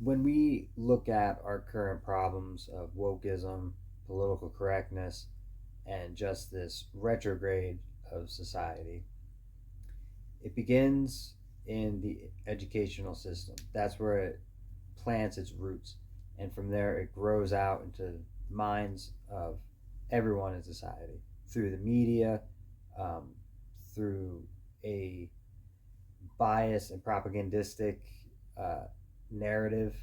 When we look at our current problems of wokeism, political correctness, and just this retrograde of society, it begins in the educational system. That's where it plants its roots. And from there, it grows out into the minds of everyone in society through the media, um, through a bias and propagandistic uh, narrative.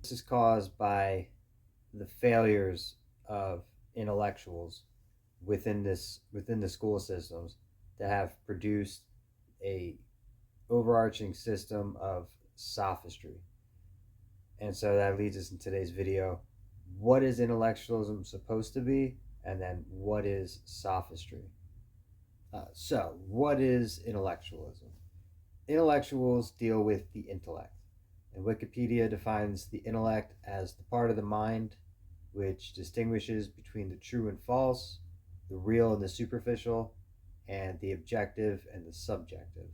This is caused by the failures of intellectuals within the school systems that have produced a overarching system of sophistry. And so that leads us in today's video. What is intellectualism supposed to be? And then what is sophistry? What is intellectualism? Intellectuals deal with the intellect. And Wikipedia defines the intellect as the part of the mind which distinguishes between the true and false, the real and the superficial, and the objective and the subjective.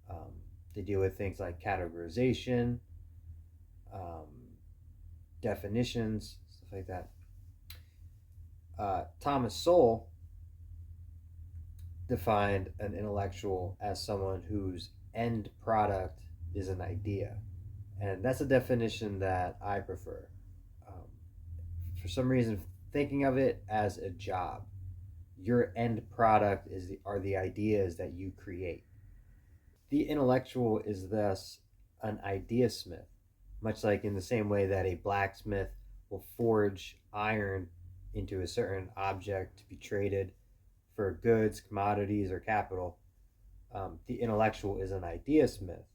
Um, they deal with things like categorization, um, definitions, stuff like that. Thomas Sowell defined an intellectual as someone whose end product is an idea. And that's a definition that I prefer. Um, for some reason, thinking of it as a job, your end product are the ideas that you create. The intellectual is thus an idea smith, much like in the same way that a blacksmith will forge iron into a certain object to be traded for goods, commodities, or capital. The intellectual is an idea smith.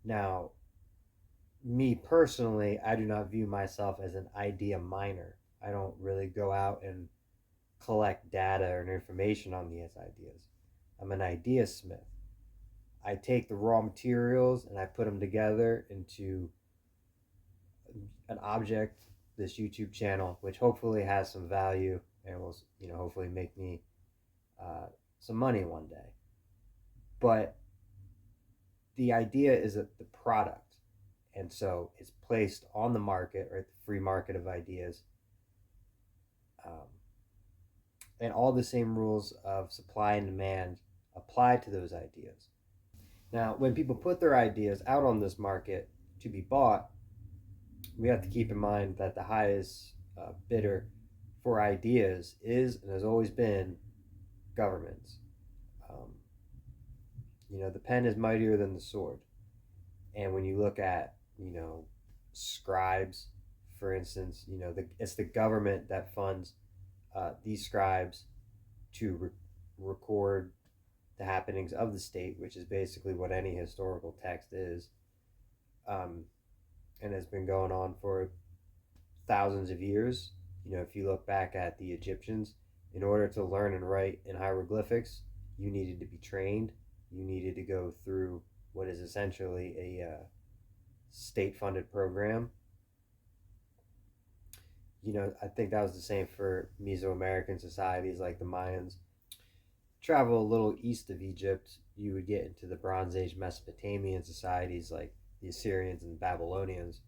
Now, me personally, I do not view myself as an idea miner. I don't really go out and collect data or information on these ideas. I'm an idea smith. I take the raw materials and I put them together into an object, this YouTube channel, which hopefully has some value and will, hopefully make me some money one day. But the idea is that the product, and so it's placed on the market, or the free market of ideas, um, and all the same rules of supply and demand apply to those ideas. Now, when people put their ideas out on this market to be bought, we have to keep in mind that the highest bidder for ideas is and has always been governments. Um, the pen is mightier than the sword. And when you look at, scribes, for instance, it's the government that funds these scribes to record the happenings of the state, which is basically what any historical text is, and has been going on for thousands of years. If you look back at the Egyptians, in order to learn and write in hieroglyphics, you needed to be trained. You needed to go through what is essentially a state-funded program. I think that was the same for Mesoamerican societies like the Mayans. Travel a little east of Egypt, you would get into the Bronze Age Mesopotamian societies like the Assyrians and Babylonians.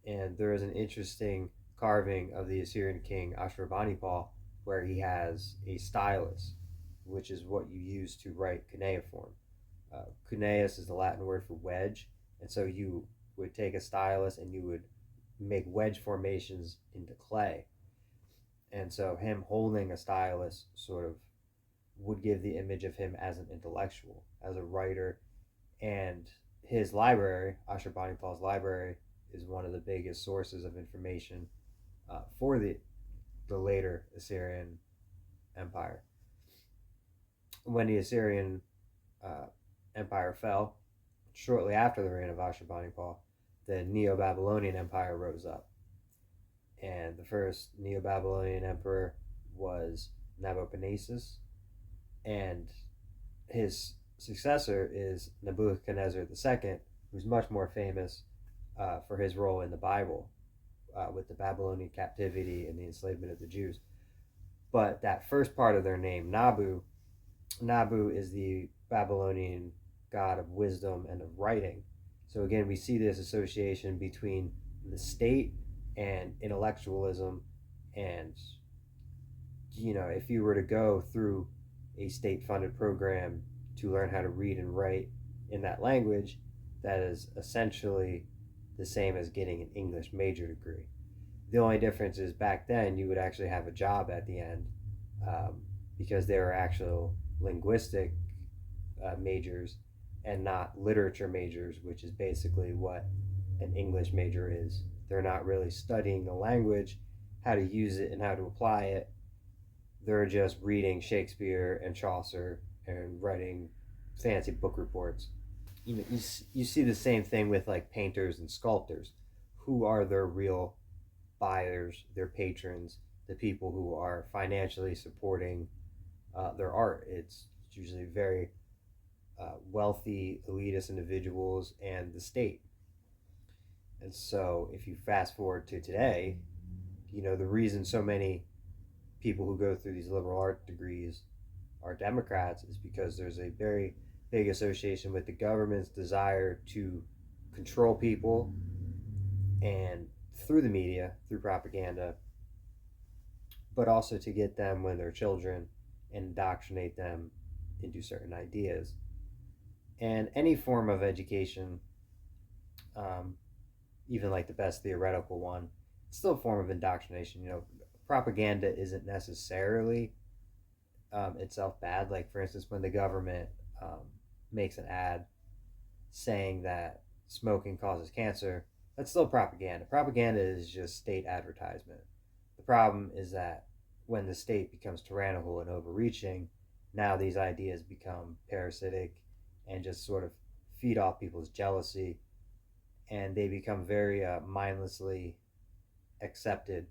And there is an interesting carving of the Assyrian king Ashurbanipal where he has a stylus, which is what you use to write cuneiform. Cuneus is the Latin word for wedge, and so you would take a stylus and you would make wedge formations into clay. And so him holding a stylus sort of would give the image of him as an intellectual, as a writer. And his library, Ashurbanipal's library, is one of the biggest sources of information for the later Assyrian Empire. When the Assyrian Empire fell, shortly after the reign of Ashurbanipal, the Neo-Babylonian Empire rose up. And the first Neo-Babylonian emperor was Nabopolassar, and his successor is Nebuchadnezzar II, who's much more famous for his role in the Bible with the Babylonian captivity and the enslavement of the Jews. But that first part of their name, Nabu is the Babylonian god of wisdom and of writing. So again, we see this association between the state and intellectualism, and if you were to go through a state-funded program to learn how to read and write in that language, that is essentially the same as getting an English major degree. The only difference is back then you would actually have a job at the end, because they were actual linguistic majors and not literature majors, which is basically what an English major is. They're not really studying the language, how to use it, and how to apply it. They're just reading Shakespeare and Chaucer and writing fancy book reports. You see the same thing with like painters and sculptors. Who are their real buyers, their patrons, the people who are financially supporting their art? It's usually very wealthy, elitist individuals and the state. And so, if you fast forward to today, the reason so many people who go through these liberal art degrees are Democrats is because there's a very big association with the government's desire to control people, and through the media, through propaganda, but also to get them when they're children and indoctrinate them into certain ideas. And any form of education, um, even like the best theoretical one, it's still a form of indoctrination. Propaganda isn't necessarily itself bad. Like, for instance, when the government um, makes an ad saying that smoking causes cancer, that's still propaganda. Propaganda is just state advertisement. The problem is that when the state becomes tyrannical and overreaching, now these ideas become parasitic and just sort of feed off people's jealousy, and they become very mindlessly accepted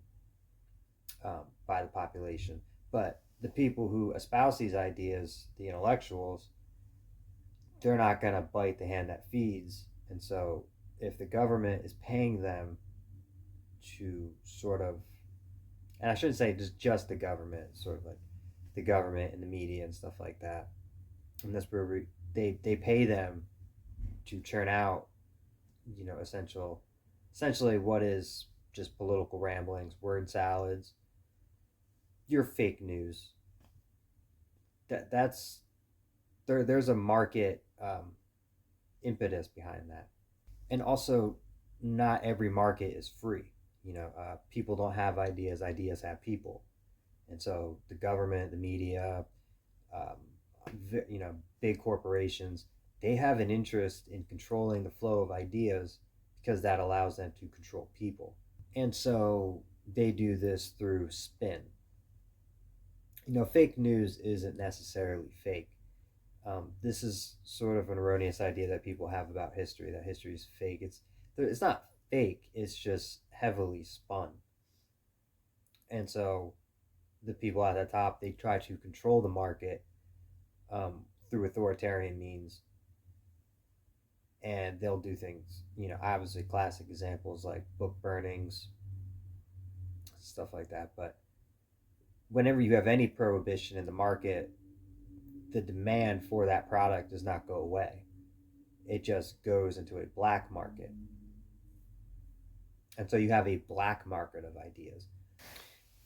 by the population. But the people who espouse these ideas, the intellectuals, they're not going to bite the hand that feeds. And so, if the government is paying them to sort of, and I shouldn't say just the government, sort of like the government and the media and stuff like that, and that's where they pay them to churn out, essentially what is just political ramblings, word salads, your fake news. That's there's a market impetus behind that, and also not every market is free. People don't have ideas; ideas have people, and so the government, the media, big corporations, they have an interest in controlling the flow of ideas because that allows them to control people, and so they do this through spin. Fake news isn't necessarily fake. This is sort of an erroneous idea that people have about history, that history is fake. It's not fake. It's just heavily spun. And so the people at the top, they try to control the market through authoritarian means, and they'll do things. Obviously classic examples like book burnings, stuff like that. But whenever you have any prohibition in the market, the demand for that product does not go away. It just goes into a black market. And so you have a black market of ideas.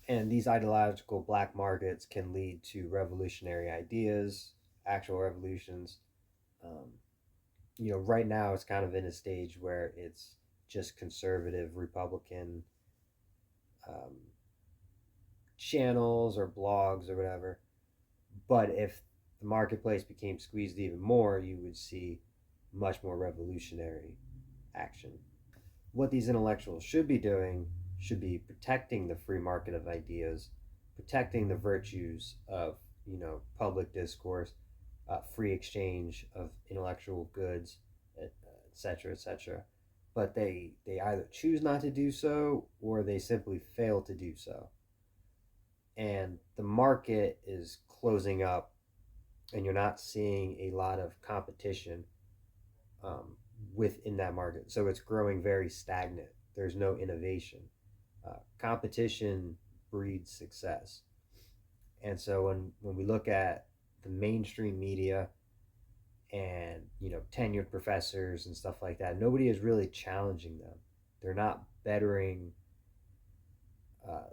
And these ideological black markets can lead to revolutionary ideas, actual revolutions. Um, right now it's kind of in a stage where it's just conservative Republican um, channels or blogs or whatever. But if the marketplace became squeezed even more, you would see much more revolutionary action. What these intellectuals should be doing should be protecting the free market of ideas, protecting the virtues of public discourse, free exchange of intellectual goods, etc., etc. But they either choose not to do so or they simply fail to do so. And the market is closing up, and you're not seeing a lot of competition within that market. So it's growing very stagnant. There's no innovation. Competition breeds success. And so when we look at the mainstream media and tenured professors and stuff like that. Nobody is really challenging them. They're not bettering uh,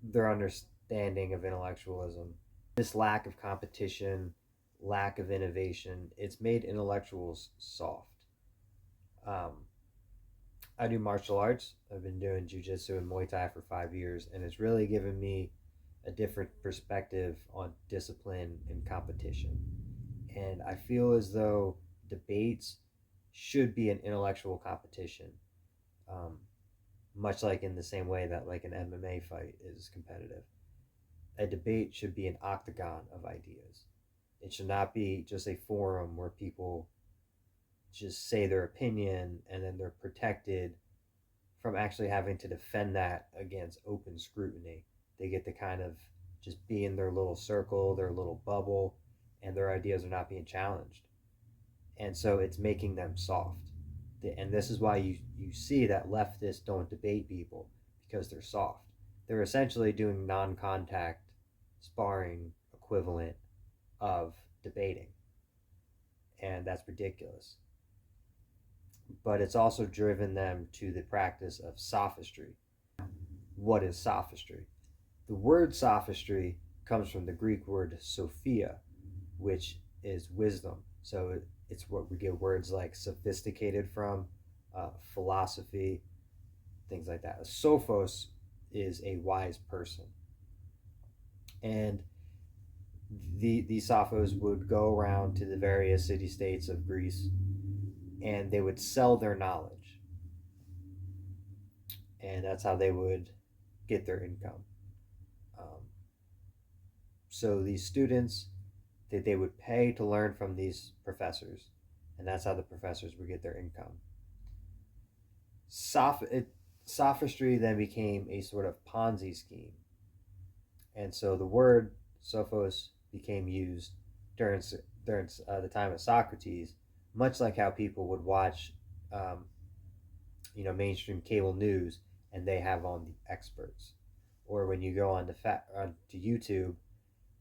their understanding of intellectualism. This lack of competition, lack of innovation, it's made intellectuals soft. Um, I do martial arts. I've been doing jujitsu and Muay Thai for 5 years, and it's really given me a different perspective on discipline and competition. And I feel as though debates should be an intellectual competition, um, much like in the same way that like an MMA fight is competitive. A debate should be an octagon of ideas. It should not be just a forum where people just say their opinion and then they're protected from actually having to defend that against open scrutiny. They get to kind of just be in their little circle, their little bubble, and their ideas are not being challenged. And so it's making them soft. And this is why you see that leftists don't debate people because they're soft. They're essentially doing non contact sparring equivalent of debating. And that's ridiculous. But it's also driven them to the practice of sophistry. What is sophistry? The word sophistry comes from the Greek word sophia, which is wisdom. So it's what we get words like sophisticated from, philosophy, things like that. A sophos is a wise person. And these sophos would go around to the various city states of Greece and they would sell their knowledge. And that's how they would get their income. Um, so these students that they would pay to learn from these professors, and that's how the professors would get their income. Sophistry then became a sort of Ponzi scheme, and so the word sophos became used during the time of Socrates, much like how people would watch, um, mainstream cable news, and they have on the experts, or when you go onto YouTube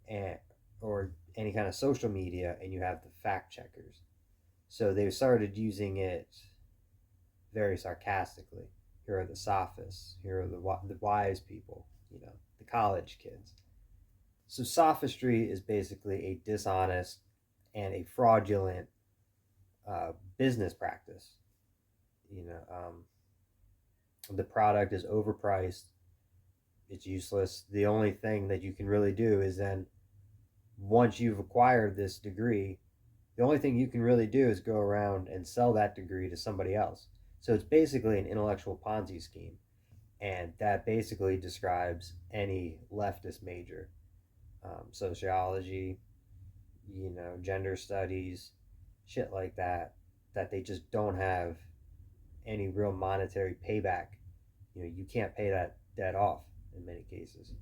and or any kind of social media and you have the fact checkers. So they started using it very sarcastically. Here are the sophists. Here are the wise people. The college kids. So sophistry is basically a dishonest and a fraudulent business practice. The product is overpriced. It's useless. The only thing that you can really do is then, once you've acquired this degree, the only thing you can really do is go around and sell that degree to somebody else. So it's basically an intellectual Ponzi scheme. And that basically describes any leftist major, sociology, gender studies, shit like that, that they just don't have any real monetary payback. You can't pay that debt off in many cases.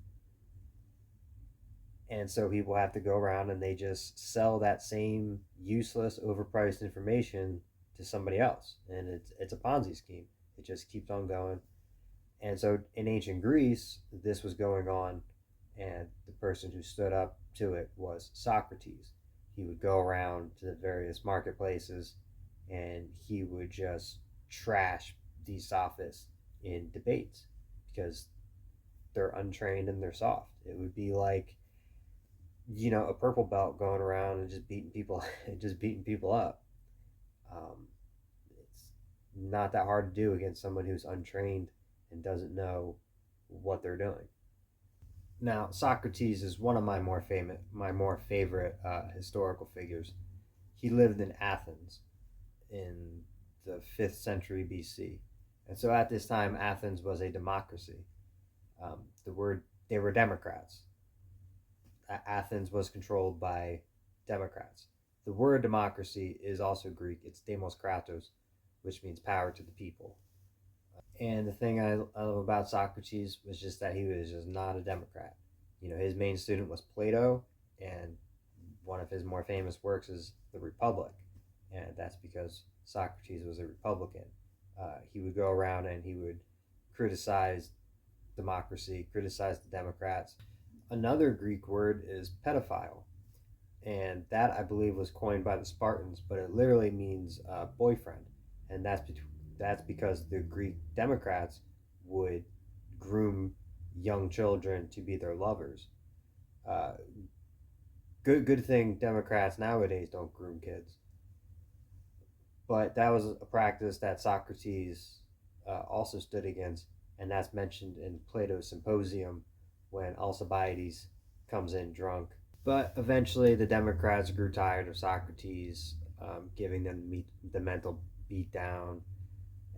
And so people have to go around and they just sell that same useless, overpriced information to somebody else, and it's a Ponzi scheme. It just keeps on going. And so in ancient Greece, this was going on, and the person who stood up to it was Socrates. He would go around to the various marketplaces, and he would just trash these sophists in debates because they're untrained and they're soft. It would be like a purple belt going around and just beating people just beating people up. It's not that hard to do against someone who's untrained and doesn't know what they're doing. Now, Socrates is one of my more favorite historical figures. He lived in Athens in the 5th century BC, and so at this time, Athens was a democracy. They were Democrats. Athens was controlled by Democrats. The word democracy is also Greek. It's demos kratos, which means power to the people. And the thing I love about Socrates was just that he was just not a Democrat. His main student was Plato, and one of his more famous works is The Republic, and that's because Socrates was a Republican. He would go around and he would criticize democracy, criticize the Democrats. Another Greek word is pedophile, and that I believe was coined by the Spartans, but it literally means boyfriend, and that's because the Greek Democrats would groom young children to be their lovers. Uh, good thing Democrats nowadays don't groom kids, but that was a practice that Socrates also stood against, and that's mentioned in Plato's Symposium when Alcibiades comes in drunk. But eventually, the Democrats grew tired of Socrates giving them the mental beatdown,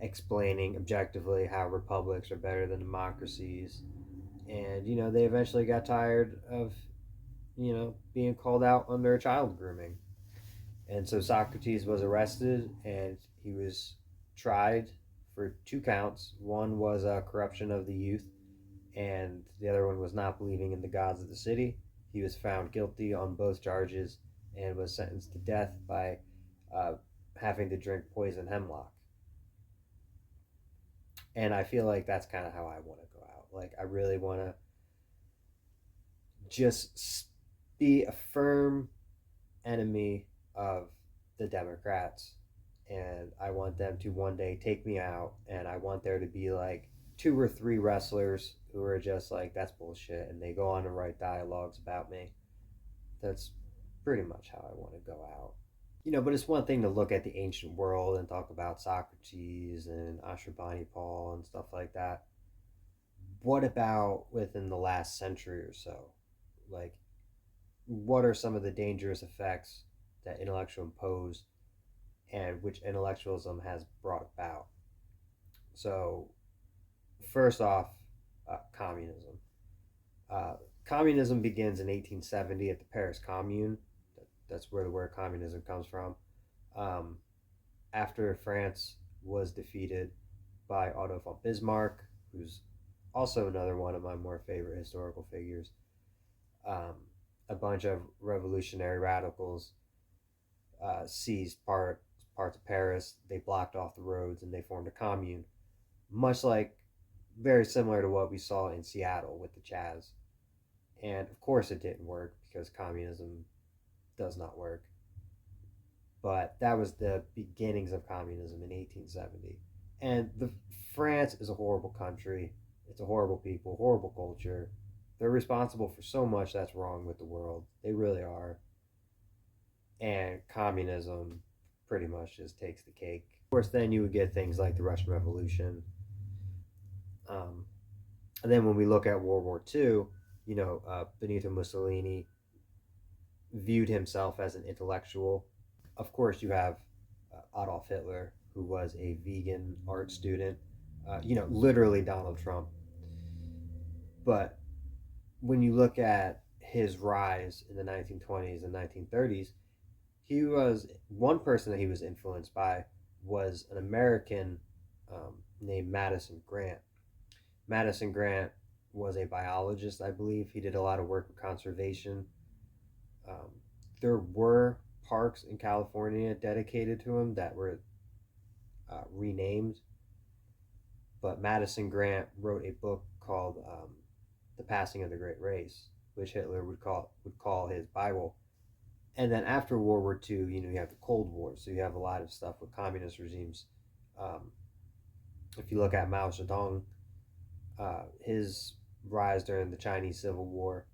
explaining objectively how republics are better than democracies. And, they eventually got tired of, being called out under child grooming. And so Socrates was arrested and he was tried for two counts. One was corruption of the youth, and the other one was not believing in the gods of the city. He was found guilty on both charges and was sentenced to death by uh, having to drink poison hemlock. And I feel like that's kind of how I want to go out. Like, I really want to just be a firm enemy of the Democrats. And I want them to one day take me out. And I want there to be like two or three wrestlers who are just like, that's bullshit. And they go on to write dialogues about me. That's pretty much how I want to go out. But it's one thing to look at the ancient world and talk about Socrates and Ashurbanipal and stuff like that. What about within the last century or so? Like, what are some of the dangerous effects that intellectualism posed and which intellectualism has brought about? So, first off, communism. Uh, Communism begins in 1870 at the Paris Commune. That's where the word communism comes from. Um, After France was defeated by Otto von Bismarck, who's also another one of my more favorite historical figures, um, a bunch of revolutionary radicals seized parts of Paris. They blocked off the roads and they formed a commune, much like very similar to what we saw in Seattle with the Chaz. And of course, it didn't work because communism does not work. But that was the beginnings of communism in 1870. And France is a horrible country. It's a horrible people, horrible culture. They're responsible for so much that's wrong with the world. They really are. And communism pretty much just takes the cake. Of course, then you would get things like the Russian Revolution. Um, and then when we look at World War II, Benito Mussolini viewed himself as an intellectual. Of course, you have Adolf Hitler, who was a vegan art student. Literally Donald Trump. But when you look at his rise in the 1920s and 1930s, he was one person that he was influenced by was an American named Madison Grant. Madison Grant was a biologist, I believe. He did a lot of work with conservation. Um, there were parks in California dedicated to him that were renamed, but Madison Grant wrote a book called "The Passing of the Great Race," which Hitler would call his Bible. And then after World War II, you have the Cold War, so you have a lot of stuff with communist regimes. Um, if you look at Mao Zedong, his rise during the Chinese Civil War,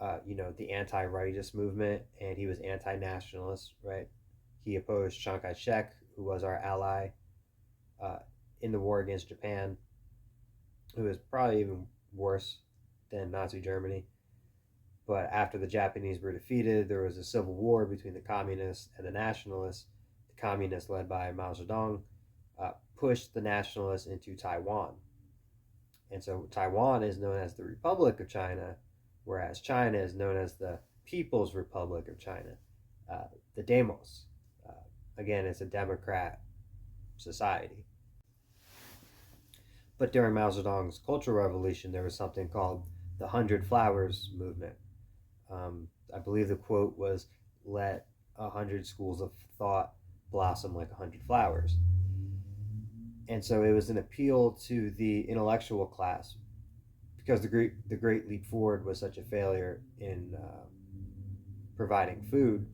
the anti-rightist movement, and he was anti-nationalist, right? He opposed Chiang Kai-shek, who was our ally uh, in the war against Japan, who was probably even worse than Nazi Germany. But after the Japanese were defeated, there was a civil war between the communists and the nationalists. The communists, led by Mao Zedong, pushed the nationalists into Taiwan. And so Taiwan is known as the Republic of China, whereas China is known as the People's Republic of China, the Demos. Uh, Again, it's a democrat society. But during Mao Zedong's Cultural Revolution, there was something called the Hundred Flowers movement. I believe the quote was, "Let 100 schools of thought blossom like 100 flowers." And so it was an appeal to the intellectual class because the Great Leap Forward was such a failure in providing food,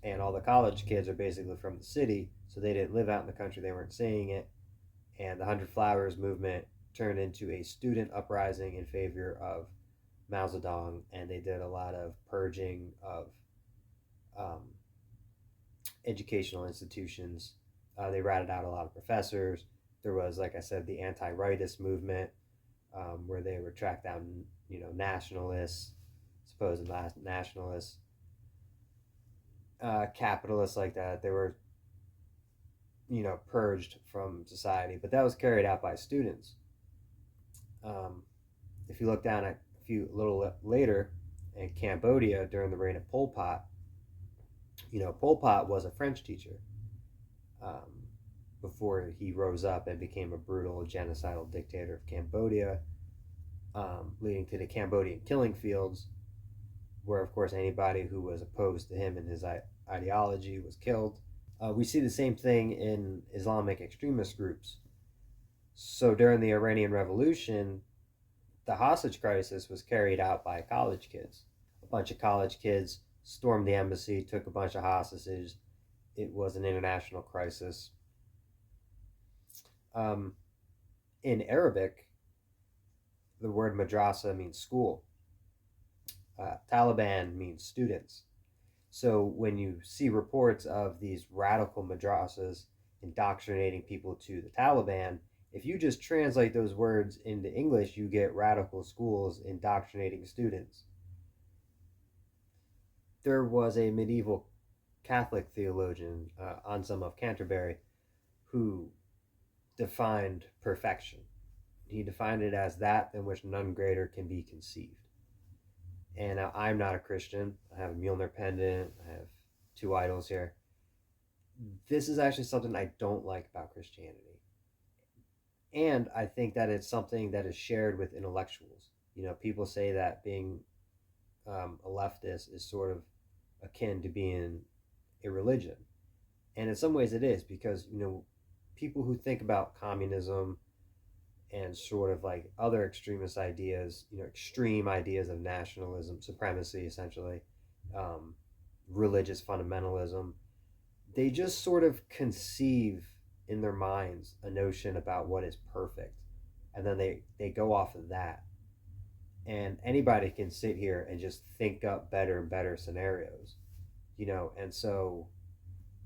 and all the college kids are basically from the city, so they didn't live out in the country, they weren't seeing it. And the 100 Flowers movement turned into a student uprising in favor of Mao Zedong, and they did a lot of purging of um, educational institutions. They ratted out a lot of professors. There was, like I said, the anti-rightist movement, where they would track down, nationalists, supposed nationalists, capitalists like that. They were, purged from society, but that was carried out by students. Um, if you look down at a little later in Cambodia during the reign of Pol Pot, Pol Pot was a French teacher, um, before he rose up and became a brutal genocidal dictator of Cambodia, leading to the Cambodian killing fields, where, of course, anybody who was opposed to him and his ideology was killed. We see the same thing in Islamic extremist groups. So during the Iranian Revolution, the hostage crisis was carried out by college kids. A bunch of college kids stormed the embassy, took a bunch of hostages. It was an international crisis. Um, in Arabic, the word madrasa means school. Taliban means students. So when you see reports of these radical madrasas indoctrinating people to the Taliban, if you just translate those words into English, you get radical schools indoctrinating students. There was a medieval Catholic theologian, Anselm of Canterbury, who defined perfection. He defined it as that in which none greater can be conceived. And I'm not a Christian. I have a Mjolnir pendant. I have two idols here. This is actually something I don't like about Christianity. And I think that it's something that is shared with intellectuals. People say that being a leftist is sort of akin to being a religion. And in some ways it is, because, people who think about communism and sort of like other extremist ideas, extreme ideas of nationalism, supremacy, essentially, religious fundamentalism, they just sort of conceive in their minds a notion about what is perfect. And then they go off of that. And anybody can sit here and just think up better and better scenarios, and so,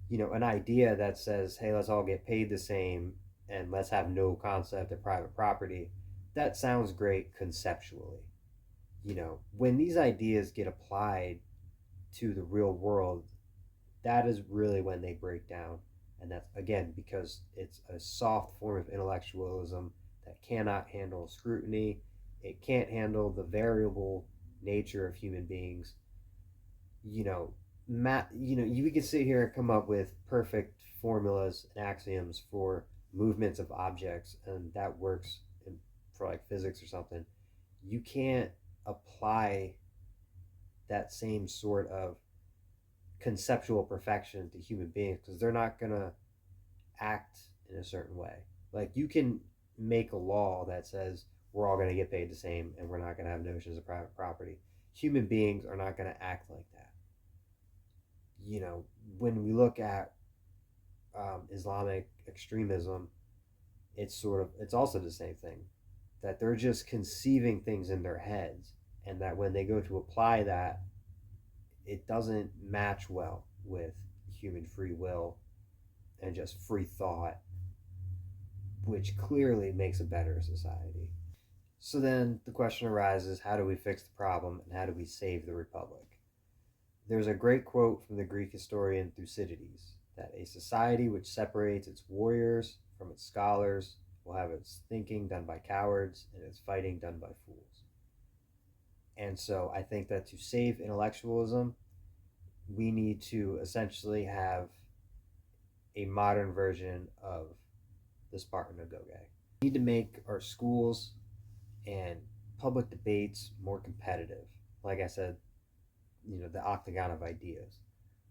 an idea that says, hey, let's all get paid the same and let's have no concept of private property, that sounds great conceptually. When these ideas get applied to the real world, that is really when they break down. And that's, again, because it's a soft form of intellectualism that cannot handle scrutiny. It can't handle the variable nature of human beings. You can sit here and come up with perfect formulas and axioms for movements of objects, and that works for like physics or something. You can't apply that same sort of conceptual perfection to human beings, because they're not going to act in a certain way. Like, you can make a law that says we're all going to get paid the same and we're not going to have notions of private property. Human beings are not going to act like that. When we look at Islamic extremism, it's also the same thing, that they're just conceiving things in their heads, and that when they go to apply that, it doesn't match well with human free will and just free thought, which clearly makes a better society. So then the question arises, how do we fix the problem and how do we save the Republic? There's a great quote from the Greek historian Thucydides, that a society which separates its warriors from its scholars will have its thinking done by cowards and its fighting done by fools. And so I think that to save intellectualism, we need to essentially have a modern version of the Spartan Agoge. We need to make our schools and public debates more competitive. Like I said, the octagon of ideas.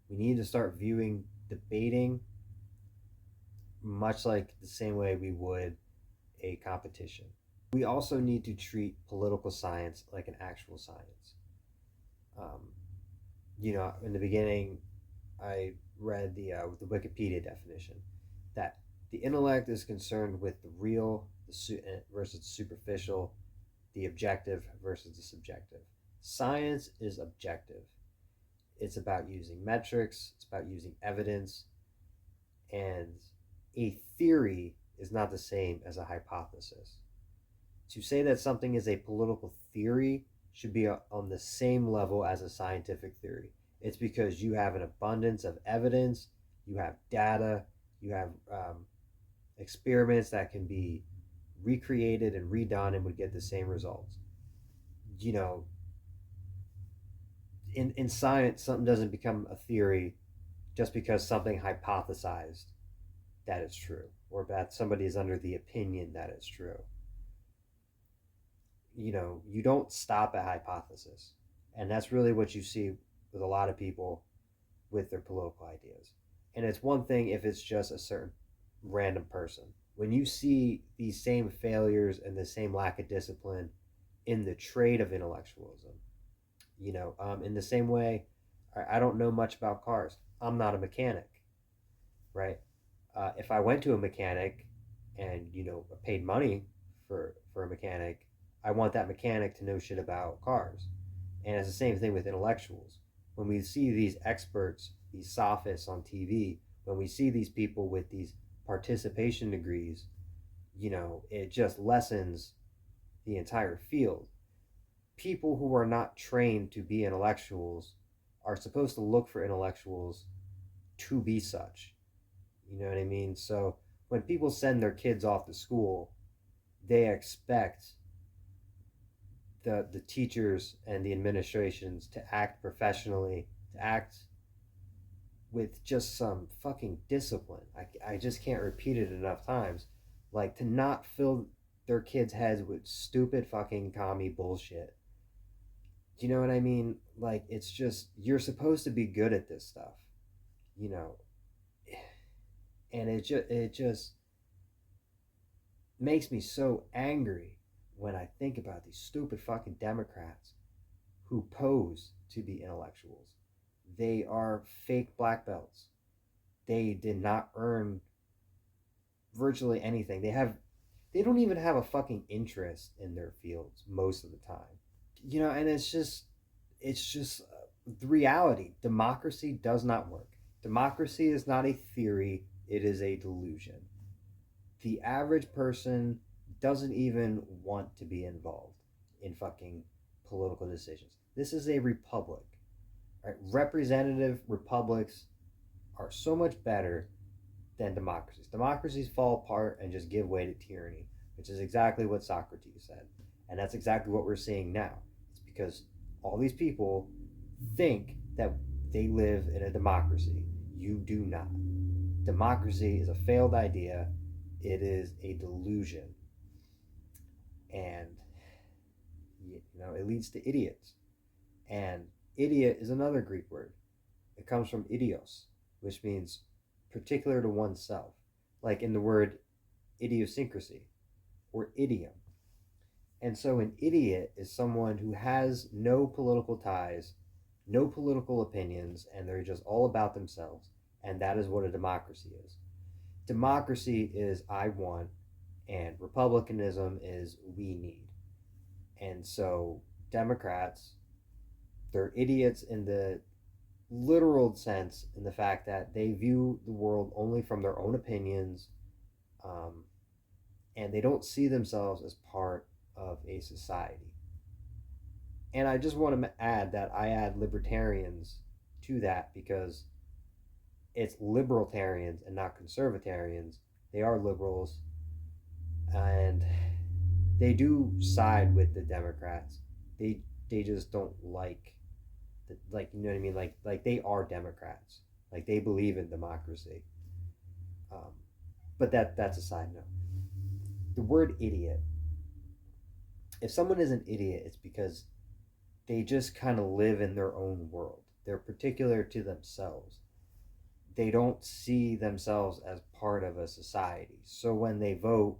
We need to start viewing debating much like the same way we would a competition. We also need to treat political science like an actual science. In the beginning, I read the Wikipedia definition that the intellect is concerned with the real versus the superficial, the objective versus the subjective. Science is objective. It's about using metrics, it's about using evidence, and a theory is not the same as a hypothesis. To say that something is a political theory should be on the same level as a scientific theory. It's because you have an abundance of evidence, you have data, you have experiments that can be recreated and redone and would get the same results. You know, in science, something doesn't become a theory just because something hypothesized that it's true or that somebody is under the opinion that it's true. You don't stop at hypothesis. And that's really what you see with a lot of people with their political ideas. And it's one thing if it's just a certain random person. When you see these same failures and the same lack of discipline in the trade of intellectualism, in the same way, I don't know much about cars. I'm not a mechanic, right? If I went to a mechanic and paid money for a mechanic, I want that mechanic to know shit about cars. And it's the same thing with intellectuals. When we see these experts, these sophists on TV, when we see these people with these participation degrees, it just lessens the entire field. People who are not trained to be intellectuals are supposed to look for intellectuals to be such. You know what I mean? So when people send their kids off to school, they expect the teachers and the administrations to act professionally, to act with just some fucking discipline. I just can't repeat it enough times. Like, to not fill their kids' heads with stupid fucking commie bullshit. Do you know what I mean? Like, it's just, you're supposed to be good at this stuff, you know, and it just makes me so angry when I think about these stupid fucking Democrats who pose to be intellectuals. They are fake black belts. They did not earn virtually anything. They don't even have a fucking interest in their fields most of the time. And it's just the reality. Democracy does not work. Democracy is not a theory, it is a delusion. The average person doesn't even want to be involved in fucking political decisions. This is a republic. Right? Representative republics are so much better than democracies. Democracies fall apart and just give way to tyranny, which is exactly what Socrates said. And that's exactly what we're seeing now. It's because all these people think that they live in a democracy. You do not. Democracy is a failed idea. It is a delusion. And it leads to idiots. And idiot is another Greek word. It comes from idios, which means particular to oneself, like in the word idiosyncrasy or idiom. And so an idiot is someone who has no political ties, no political opinions, and they're just all about themselves. And that is what a democracy is. Democracy is I want, and republicanism is we need. And so Democrats, they're idiots in the literal sense, in the fact that they view the world only from their own opinions, um, and they don't see themselves as part of a society. And I just want to add that I add libertarians to that because it's libertarians and not conservatarians. They are liberals, and they do side with the Democrats. They just don't like you know what I mean, like they are Democrats, like they believe in democracy. Um, but that's a side note. The word idiot. If someone is an idiot, it's because they just kind of live in their own world. They're particular to themselves. They don't see themselves as part of a society. So when they vote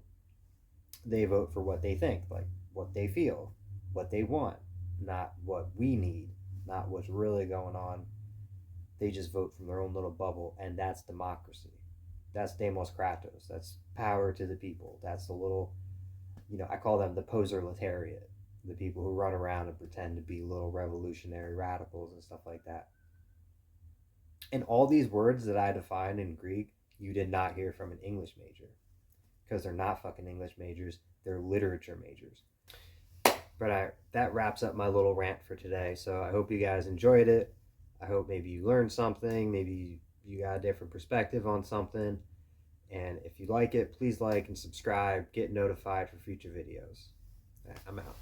for what they think, like what they feel, what they want, not what we need. not what's really going on. They just vote from their own little bubble, and that's democracy. That's Demos Kratos. That's power to the people. That's the little, I call them the poserletariat, the people who run around and pretend to be little revolutionary radicals and stuff like that. And all these words that I defined in Greek, you did not hear from an English major because they're not fucking English majors. They're literature majors. But that wraps up my little rant for today. So I hope you guys enjoyed it. I hope maybe you learned something. Maybe you got a different perspective on something. And if you like it, please like and subscribe. Get notified for future videos. I'm out.